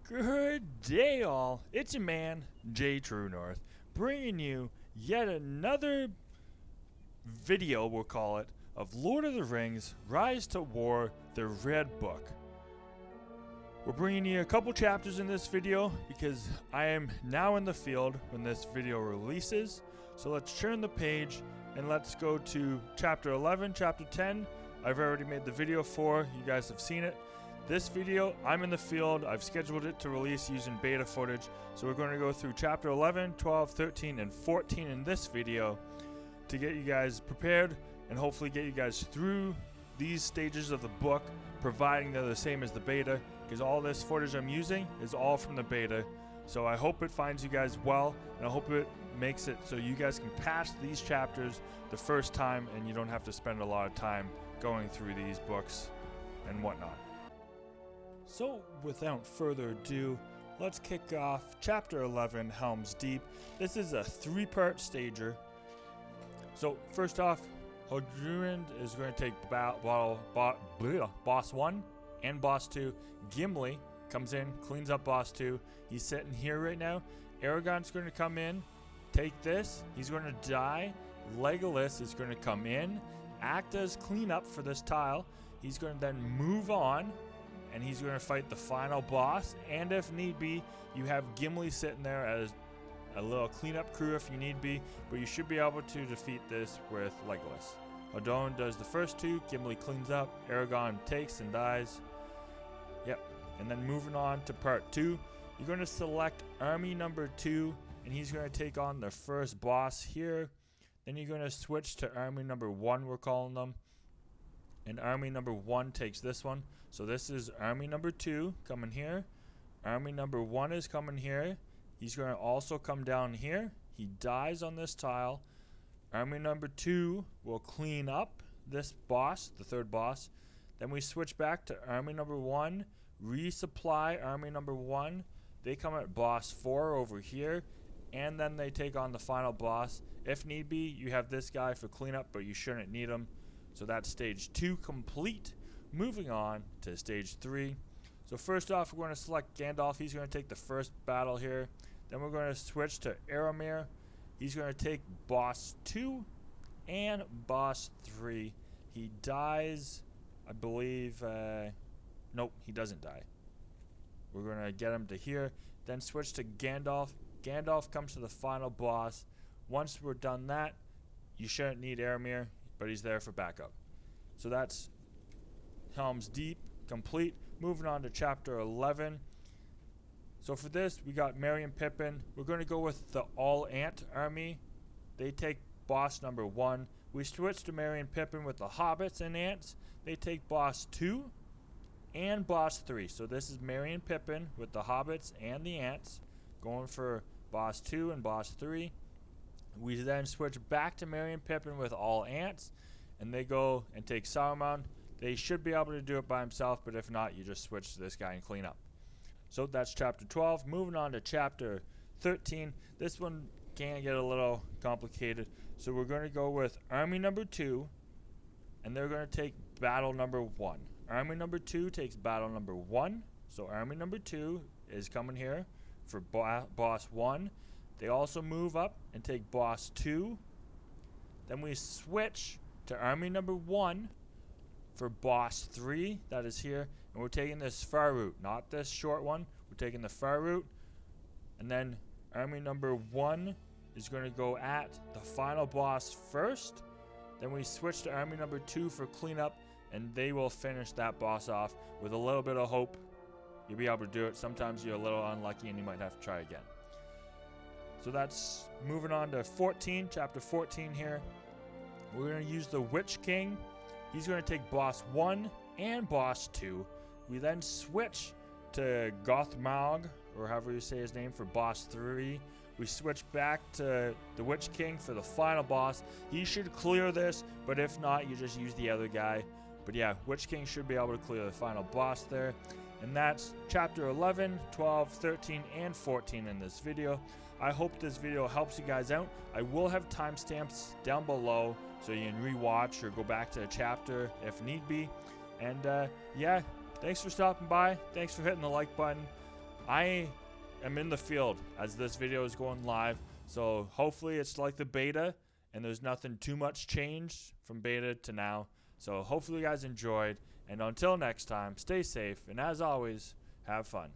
Good day, all. It's your man, J True North, bringing you yet another video, we'll call it, of Lord of the Rings, Rise to War, the Red Book. We're bringing you a couple chapters in this video because I am now in the field when this video releases. So let's turn the page and let's go to chapter 11, chapter 10. I've already made the video for, you guys have seen it. This video, I'm in the field. I've scheduled it to release using beta footage. So we're going to go through chapter 11, 12, 13, and 14 in this video to get you guys prepared and hopefully get you guys through these stages of the book, providing they're the same as the beta, because all this footage I'm using is all from the beta. So I hope it finds you guys well, and I hope it makes it so you guys can pass these chapters the first time and you don't have to spend a lot of time going through these books and whatnot. So, without further ado, let's kick off Chapter 11, Helm's Deep. This is a three-part stager. So, first off, Hodrund is going to take Boss 1 and Boss 2. Gimli comes in, cleans up Boss 2. He's sitting here right now. Aragorn's going to come in, take this. He's going to die. Legolas is going to come in, act as cleanup for this tile. He's going to then move on, and he's going to fight the final boss, and if need be, you have Gimli sitting there as a little cleanup crew if you need be, but you should be able to defeat this with Legolas. Hodrund does the first two, Gimli cleans up, Aragorn takes and dies. Yep, and then moving on to part 2, you're going to select army number 2, and he's going to take on the first boss here. Then you're going to switch to army number 1, we're calling them. And army number 1 takes this one. So this is army number 2 coming here. Army number 1 is coming here. He's going to also come down here. He dies on this tile. Army number 2 will clean up this boss, the third boss. Then we switch back to army number 1, resupply army number 1. They come at boss 4 over here, and then they take on the final boss. If need be, you have this guy for cleanup, but you shouldn't need him. So that's stage 2 complete. Moving on to stage 3. So first off, we're going to select Gandalf. He's going to take the first battle here. Then we're going to switch to Aramir. He's going to take boss 2 and boss 3. He dies, I believe. Nope, he doesn't die. We're going to get him to here. Then switch to Gandalf. Gandalf comes to the final boss. Once we're done that, you shouldn't need Aramir, but he's there for backup. So that's Helm's Deep complete. Moving on to chapter 11. So for this, we got Merry and Pippin. We're going to go with the all-ant army. They take boss number 1. We switch to Merry and Pippin with the hobbits and ants. They take boss 2 and boss 3. So this is Merry and Pippin with the hobbits and the ants, going for boss 2 and boss 3. We then switch back to Merry and Pippin with all ants, and they go and take Saruman. They should be able to do it by himself, but if not, you just switch to this guy and clean up. So that's chapter 12. Moving on to chapter 13. This one can get a little complicated. So we're going to go with army number 2, and they're going to take battle number 1. Army number 2 takes battle number 1. So army number 2 is coming here for boss 1. They also move up and take boss 2. Then we switch to army number 1 for boss 3. That is here. And we're taking this far route, not this short one. We're taking the far route. And then army number 1 is going to go at the final boss first. Then we switch to army number 2 for cleanup, and they will finish that boss off. With a little bit of hope, you'll be able to do it. Sometimes you're a little unlucky and you might have to try again. So that's moving on to 14, chapter 14 here. We're going to use the Witch King. He's going to take boss 1 and boss 2. We then switch to Gothmog, or however you say his name, for boss 3. We switch back to the Witch King for the final boss. He should clear this, but if not, you just use the other guy. But yeah, Witch King should be able to clear the final boss there. And that's chapter 11, 12, 13, and 14 in this video. I hope this video helps you guys out. I will have timestamps down below so you can rewatch or go back to a chapter if need be. And yeah, thanks for stopping by. Thanks for hitting the like button. I am in the field as this video is going live, so hopefully it's like the beta and there's nothing too much changed from beta to now. So hopefully you guys enjoyed, and until next time, stay safe, and as always, have fun.